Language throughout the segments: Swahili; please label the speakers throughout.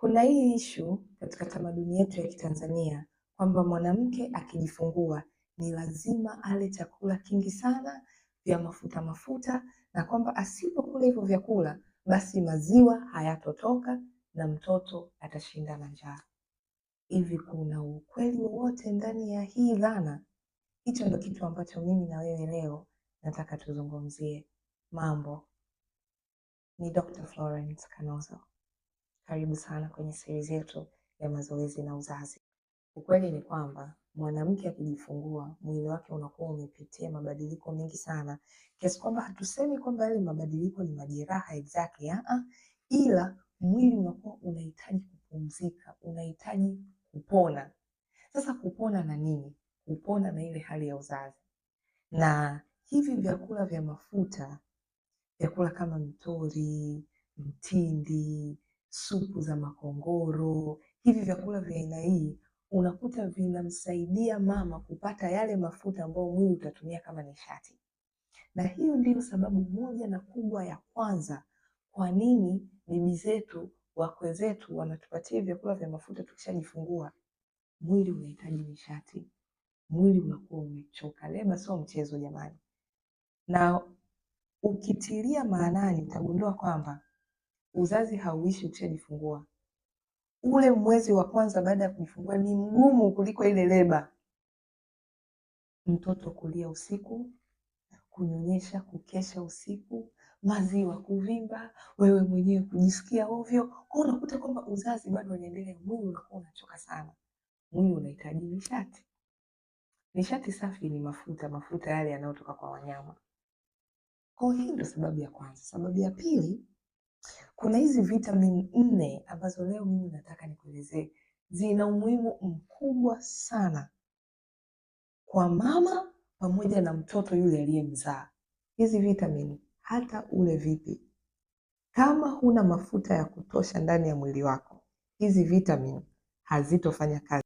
Speaker 1: Kuna hii issue katika tamaduni yetu ya Kitanzania kwamba mwanamke akijifungua ni lazima ale chakula kingi sana vya mafuta mafuta, na kwamba asipokula hivyo vyakula basi maziwa hayatotoka na mtoto atashinda na njaa. Hivi kuna ukweli wowote ndani ya hii dhana? Hicho ndo kitu ambacho mimi na wewe leo nataka tuzungumzie. Mambo, ni Dr. Florence Kanozo. Karibu sana kwenye series yetu ya mazoezi na uzazi. Ukweli ni kwamba mwanamke akijifungua mwili wake unakuwa umepitia mabadiliko mengi sana, kiasi kwamba hatusemi kwamba yale mabadiliko ni majeraha exactly, ila mwili unakuwa unahitaji kupumzika, unahitaji kupona. Sasa kupona na nini? Kupona na ile hali ya uzazi. Na hivi vyakula vya mafuta, vyakula kama mtori, mtindi, supu za makongoro, hivi vyakula vya aina hii unakuta vinamsaidia mama kupata yale mafuta ambayo mwili utatumia kama nishati. Na hiyo ndio sababu moja na kubwa ya kwanza kwa nini bibi zetu, wakwe zetu wanatupatia vyakula vya mafuta tukishajifungua. Mwili unahitaji nishati, mwili unakuwa umechoka. Leba sio mchezo jamani. Na ukitilia maanani utagundua kwamba uzazi hauishi ukishajifungua. Ule mwezi wa kwanza baada ya kujifungua ni mgumu kuliko ile leba. Mtoto kulia usiku, kunyonyesha, kukesha usiku, maziwa kuvimba, wewe mwenyewe kujisikia ovyo. Kwa unakuta kwamba uzazi bado unaendelea, mwili unakuwa unachoka sana. Mwili unahitaji nishati. Nishati safi ni mafuta, mafuta yale yanayotoka kwa wanyama. Kwa hiyo ndio sababu ya kwanza. Sababu ya pili, kuna hizi vitamin 4 ambazo leo mimi nataka nikuelezee. Zina umuhimu mkubwa sana kwa mama pamoja na mtoto yule aliyemzaa. Hizi vitamin hata ule vipi, kama huna mafuta ya kutosha ndani ya mwili wako, hizi vitamin hazitofanya kazi.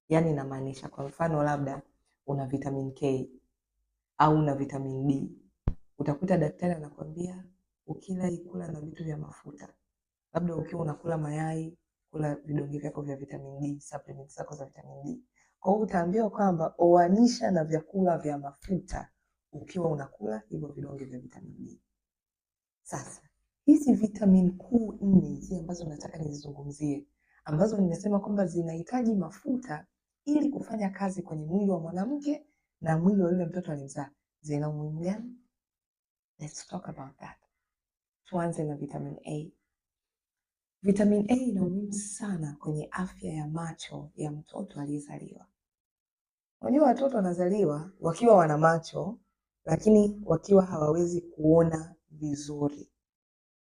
Speaker 1: Yaani namaanisha, kwa mfano labda una vitamin K au una vitamin D. Utakuta daktari anakuambia ukila ikula na vitu vya mafuta. Labda ukiwa unakula mayai, kula vidonge vyako vya vitamin D, supplements zako za vitamin D. Kwa hiyo utaambiwa kwamba oanisha na vyakula vya mafuta ukiwa unakula hivyo vidonge vya vitamin D. Sasa, hizi vitamin kuu 4 hizi ambazo nataka nizizungumzie, ambazo nimesema kwamba zinahitaji mafuta ili kufanya kazi kwenye mwili wa mwanamke na mwili wa yule mtoto alimzaa, zina umuhimu gani? Let's talk about that. Tuanze na vitamin A. Vitamin A ina umuhimu sana kwenye afya ya macho ya mtoto aliyezaliwa. Unajua watoto wanazaliwa wakiwa wana macho, lakini wakiwa hawawezi kuona vizuri.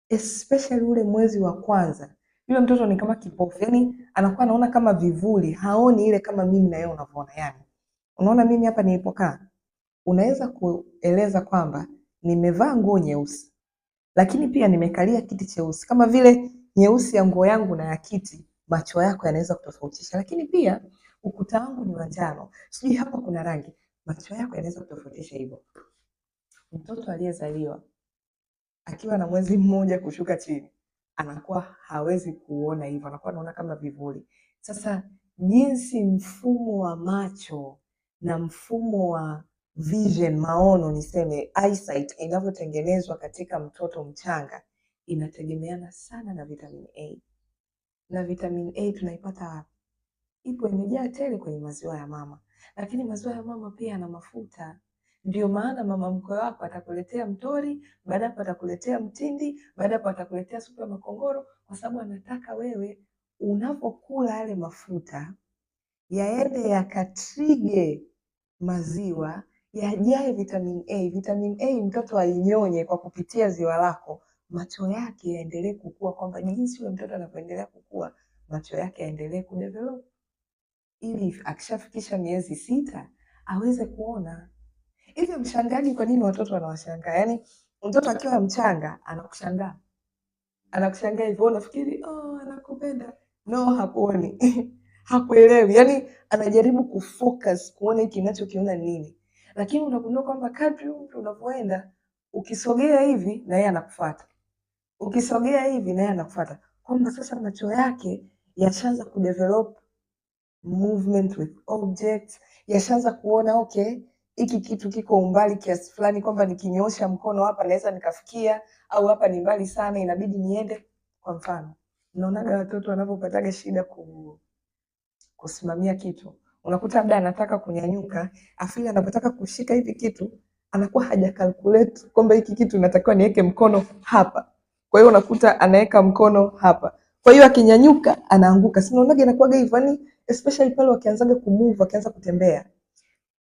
Speaker 1: Especially ule mwezi wa kwanza, yule mtoto ni kama kipofu, yani anakuwa anaona kama vivuli, haoni ile kama mimi na yeye unavyoona. Yani unaona mimi hapa nilipokaa, unaweza kueleza kwamba nimevaa nguo nyeusi, lakini pia nimekalia kiti cheusi. Kama vile nyeusi ya nguo yangu na ya kiti, macho yako yanaweza kutofautisha. Lakini pia ukuta wangu ni manjano, sijui hapa kuna rangi, macho yako yanaweza kutofautisha hivyo. Mtoto aliyezaliwa akiwa na mwezi mmoja kushuka chini, anakuwa hawezi kuona hivyo, anakuwa anaona kama vivuli. Sasa jinsi mfumo wa macho na mfumo wa vision, maono niseme, eyesight, inavyotengenezwa katika mtoto mchanga inategemeana sana na vitamin A. Na vitamin A tunaipata wapi? Ipo imejaa tele kwenye maziwa ya mama. Lakini maziwa ya mama pia yana mafuta. Ndio maana mama mkwe wako atakuletea mtori, baada hapo atakuletea mtindi, baada hapo atakuletea supu ya makongoro, kwa sababu anataka wewe unapokula yale mafuta yaende yakatrige maziwa yajae vitamin A. Vitamin A mtoto ainyonye kwa kupitia ziwa lako, macho yake yaendelee kukua, kwamba jinsi yule mtoto anapoendelea kukua, macho yake yaendelee kudevelop, ili akishafikisha miezi 6 aweze kuona. Hivi mshangaji kwa nini watoto wanawashangaa? Yaani mtoto akiwa mchanga anakushangaa. Anakushangaa hivyo, unafikiri anakupenda. No, hakuoni. Hakuelewi. Yaani anajaribu kufocus kuona kinachokiona nini. Lakini unagundua kwamba kadri mtu unavyoenda, ukisogea hivi na yeye anakufuata. Ukisogea hivi na yeye anakufuata. kwamba sasa macho yake yashaanza kudevelop movement with objects, yashaanza kuona okay, hiki kitu kiko umbali kiasi fulani, kwamba nikinyoosha mkono hapa naweza nikafikia, au hapa ni mbali sana, inabidi niende. Kwa mfano, unaonaga watoto wanapopataga shida kusimamia kitu, unakuta labda anataka kunyanyuka, afili anapotaka kushika hivi kitu anakuwa haja calculate kwamba hiki kitu natakiwa niweke mkono hapa, kwa hiyo unakuta anaweka mkono hapa, kwa hiyo akinyanyuka anaanguka. Si unaonaga inakuwaga hivyo, yani especially pale wakianzaga kumove, wakianza kutembea.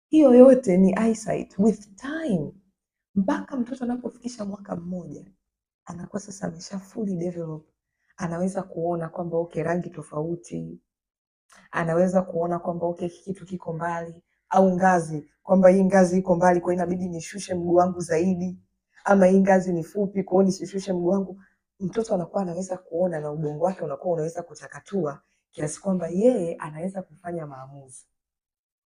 Speaker 1: Hiyo yote ni eyesight. With time, mpaka mtoto anapofikisha mwaka mmoja anakuwa sasa amesha fully develop, anaweza kuona kwamba okay, rangi tofauti, anaweza kuona kwamba okay, kitu kiko mbali, au ngazi, kwamba hii ngazi iko mbali, kwa hiyo inabidi nishushe mguu wangu zaidi, ama hii ngazi ni fupi, kwa hiyo nisishushe mguu wangu. Mtoto anakuwa anaweza kuona, na ubongo wake unakuwa unaweza kuchakatua kiasi kwamba yeye anaweza kufanya maamuzi.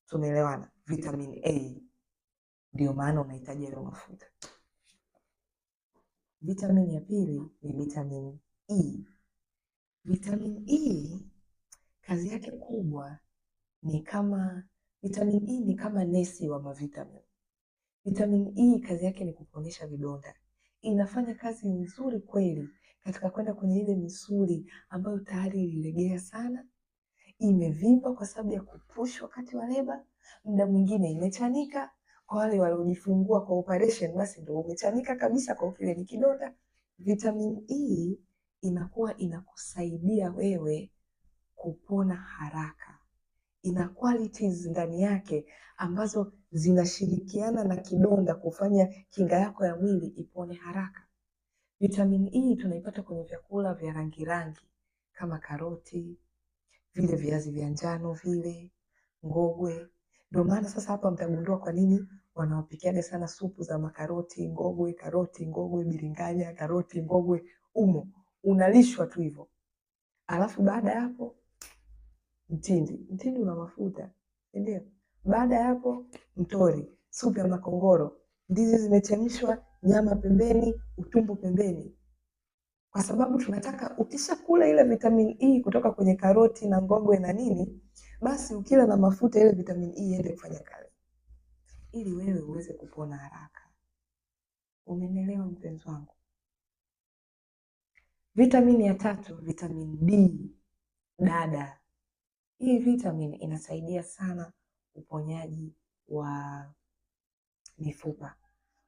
Speaker 1: Tumeelewana? Vitamin A ndio maana unahitaji hayo mafuta. Vitamin ya pili ni vitamin E. Vitamin E kazi yake kubwa ni kama, vitamin E ni kama nesi wa mavitamin. Vitamin E kazi yake ni kuponesha vidonda. Inafanya kazi nzuri kweli katika kwenda kwenye ile misuli ambayo tayari ililegea sana, imevimba kwa sababu ya kupush wakati wa leba, muda mwingine imechanika. Kwa wale waliojifungua kwa operation, basi ndio umechanika kabisa, kwa kile ni kidonda. Vitamin E inakuwa inakusaidia wewe kupona haraka. Ina qualities ndani yake ambazo zinashirikiana na kidonda kufanya kinga yako ya mwili ipone haraka. Vitamin E tunaipata kwenye vyakula vya rangi rangi kama karoti, vile viazi vya njano vile, ngogwe. Ndio maana sasa hapa mtagundua kwa nini wanaopikiaga sana supu za makaroti, ngogwe, karoti, ngogwe, biringanya, karoti, ngogwe, umo. Unalishwa tu hivyo. Alafu baada ya hapo mtindi. Mtindi una mafuta, ndio. Baada ya hapo mtori, supu ya makongoro, ndizi zimechemshwa, nyama pembeni, utumbo pembeni. Kwa sababu tunataka ukishakula ile vitamin E kutoka kwenye karoti na ngogwe na nini, basi ukila na mafuta ile vitamin E iende kufanya kazi, ili wewe uweze kupona haraka. Umenielewa mpenzi wangu? Vitamini ya tatu, vitamin D, dada. Hii vitamin inasaidia sana uponyaji wa mifupa,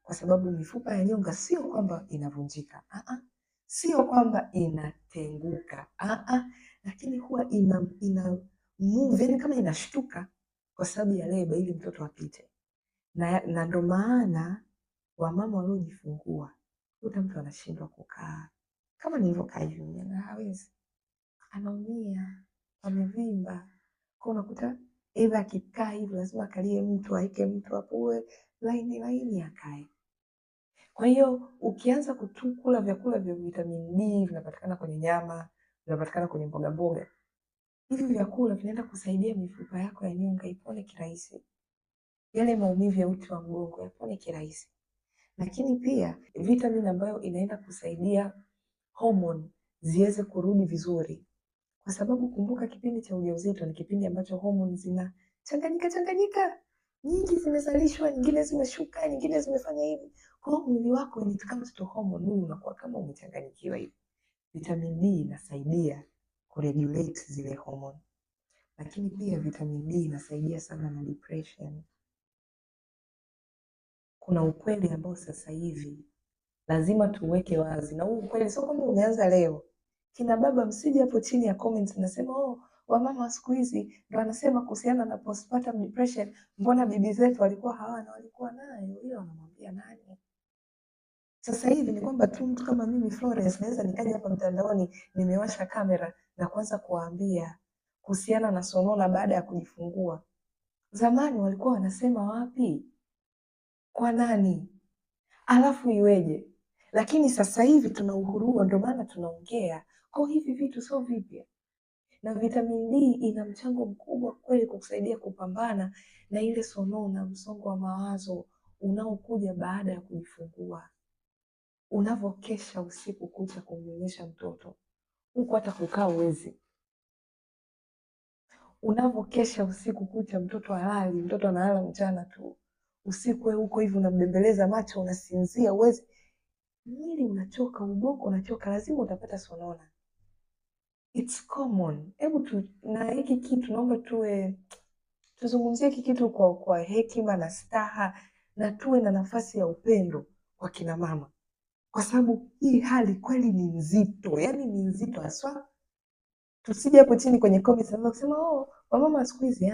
Speaker 1: kwa sababu mifupa ya nyonga sio kwamba inavunjika, sio kwamba inatenguka, lakini huwa ina move, yani kama inashtuka kwa sababu ya leba, ili mtoto apite. Na ndo maana wamama waliojifungua kuta mtu anashindwa kukaa kama nilivyokaa hivi, na hawezi, anaumia, amevimba. Kwa unakuta either akikaa hivi lazima akalie mtu, aike mtu apue laini akae. Kwa hiyo ukianza kula vyakula vya vitamin D, vinapatikana kwenye nyama, vinapatikana kwenye mboga mboga, hivi vyakula vinaenda kusaidia mifupa yako ya nyonga ipone kirahisi, yale maumivu ya uti wa mgongo yapone kirahisi. Lakini pia vitamin ambayo inaenda kusaidia hormone ziweze kurudi vizuri, kwa sababu kumbuka, kipindi cha ujauzito ni kipindi ambacho hormone zinachanganyika, nyingi zimezalishwa, nyingine zimeshuka, nyingine zimefanya hivi. Kwa hiyo mwili wako ni kama mtoto hormone, mwili unakuwa kama umechanganyikiwa hivi. Vitamin D inasaidia kuregulate zile hormone. Lakini pia vitamin D inasaidia sana na depression. Kuna ukweli ambao sasa hivi lazima tuweke wazi, na huu ukweli sio kwamba umeanza leo. Kina baba, msije hapo chini ya comments nasema wamama wa siku hizi ndo wanasema kuhusiana na postpartum depression, mbona bibi zetu walikuwa hawana? Walikuwa nayo, ila wanamwambia nani? Sasa hivi ni kwamba tu mtu kama mimi Florence naweza nikaja hapa mtandaoni, nimewasha kamera na kuanza kuwaambia kuhusiana na sonona baada ya kujifungua. Zamani walikuwa wanasema wapi? Kwa nani? Alafu iweje? Lakini sasa hivi tuna uhuru, ndio maana tunaongea. Kwa hivi vitu sio vipya. Na vitamin D ina mchango mkubwa kweli kusaidia kupambana na ile sonona, msongo wa mawazo unaokuja baada ya kujifungua. Unavokesha usiku kucha kumnyonyesha mtoto, huku hata kukaa uwezi. Unavokesha usiku kucha, mtoto halali, mtoto analala mchana tu, usiku wewe huko hivi unambembeleza macho, unasinzia, uwezi, mwili unachoka, ubongo unachoka, lazima utapata sonona. It's common. Hebu na hiki kitu naomba tuzungumzie hiki kitu kwa hekima na staha, na tuwe na nafasi ya upendo kwa kina mama, kwa sababu hii hali kweli ni nzito, yani ni nzito haswa. Tusije hapo chini kwenye comments na kusema wamama siku hizi.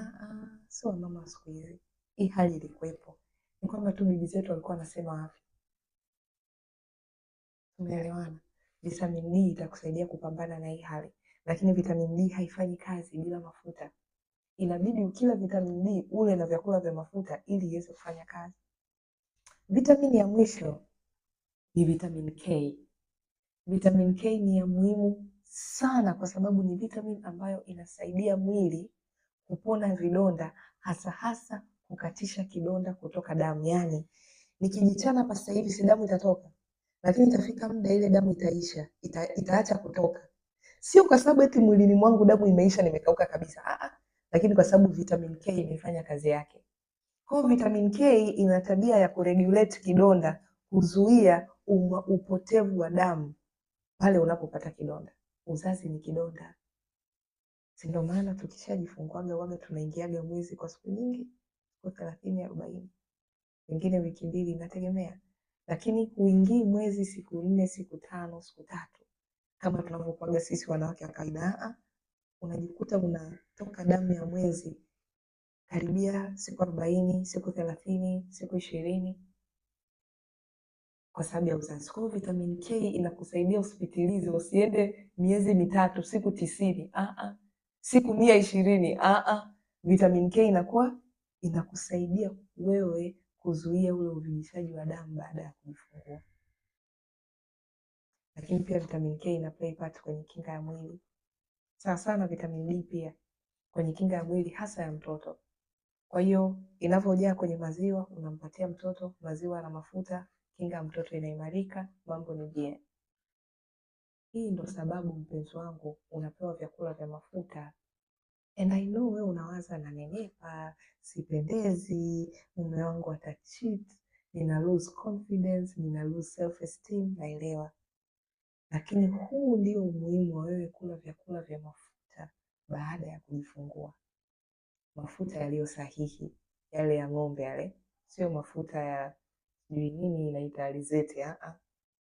Speaker 1: Sio wamama siku hizi, hii hali ilikuwepo. Ni kwamba tu bibi zetu walikuwa wanasema wapi. Tumeelewana? Vitamin D itakusaidia kupambana na hii hali, lakini vitamin D haifanyi kazi bila mafuta. Inabidi ukila vitamin D ule na vyakula vya mafuta ili iweze kufanya kazi. Vitamini ya mwisho ni vitamin K. Vitamin K ni ya muhimu sana kwa sababu ni vitamin ambayo inasaidia mwili kupona vidonda, hasa kukatisha kidonda kutoka damu. Yani nikijichana hapa sasa hivi si damu itatoka, lakini itafika muda ile damu itaisha, itaacha kutoka. Sio kwa sababu eti mwilini mwangu damu imeisha nimekauka kabisa. Lakini kwa sababu vitamin K imefanya kazi yake. Kwa vitamin K ina tabia ya kuregulate kidonda, kuzuia upotevu wa damu pale unapopata kidonda. Uzazi ni kidonda. Si ndio maana tukishajifunguaga waga tunaingiaga mwezi kwa siku nyingi, siku 30, 40. Wengine wiki 2 inategemea. Lakini huingii mwezi siku 4, siku 5, siku 3 kama tunavyokuaga sisi wanawake wa kawaida. Unajikuta unatoka damu ya mwezi karibia siku 40, siku 30, siku 20 kwa sababu ya uzazi. Kwa vitamin K inakusaidia usipitilize, usiende miezi 3, siku 90, siku 120, Vitamin K inakusaidia wewe kuzuia ule uvimishaji wa damu baada ya kujifungua. Lakini pia vitamin K ina play part kwenye kinga ya mwili. Sawa sana vitamin D pia kwenye kinga ya mwili hasa ya mtoto. Kwa hiyo inavyojaa kwenye maziwa, unampatia mtoto maziwa na mafuta, kinga ya mtoto inaimarika, mambo ni bien. Hii ndo sababu mpenzi wangu unapewa vyakula vya mafuta. And I know wewe unawaza nanenepa, sipendezi, mume wangu atacheat, nina lose confidence, nina lose self esteem, naelewa. Lakini huu ndio umuhimu wa wewe kula vyakula vya mafuta baada ya kujifungua. Mafuta yaliyo sahihi, yale ya ng'ombe yale, sio mafuta ya nini inaita alizeti,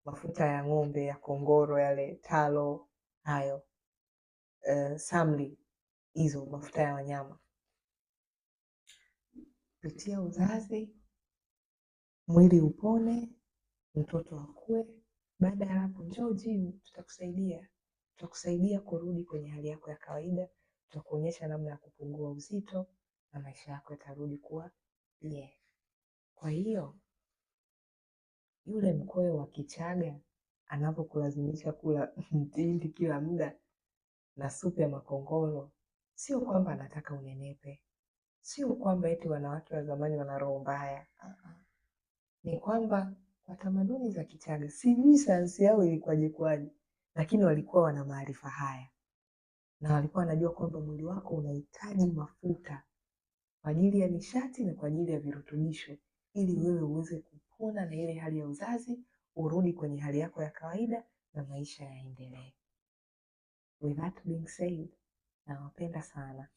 Speaker 1: mafuta ya ng'ombe ya kongoro yale, talo hayo, samli, hizo mafuta ya wanyama. Kupitia uzazi, mwili upone, mtoto akue. Baada ya hapo njoo gym, tutakusaidia kurudi kwenye hali yako ya kawaida, tutakuonyesha namna ya kupungua uzito na maisha yako yatarudi kuwa Kwa hiyo yule mkoe wa Kichaga anapokulazimisha kula mtindi kila muda na supu ya makongoro, sio kwamba anataka unenepe, sio kwamba eti wanawake wa zamani wana roho mbaya. Ni kwamba kwa tamaduni za Kichaga, sijui sayansi yao ilikuwaje, lakini walikuwa wana maarifa haya na walikuwa wanajua kwamba mwili wako unahitaji mafuta kwa ajili ya nishati na kwa ajili ya virutubisho ili wewe uweze kupona na ile hali ya uzazi, urudi kwenye hali yako ya kawaida na maisha yaendelee. With that being said, nawapenda sana.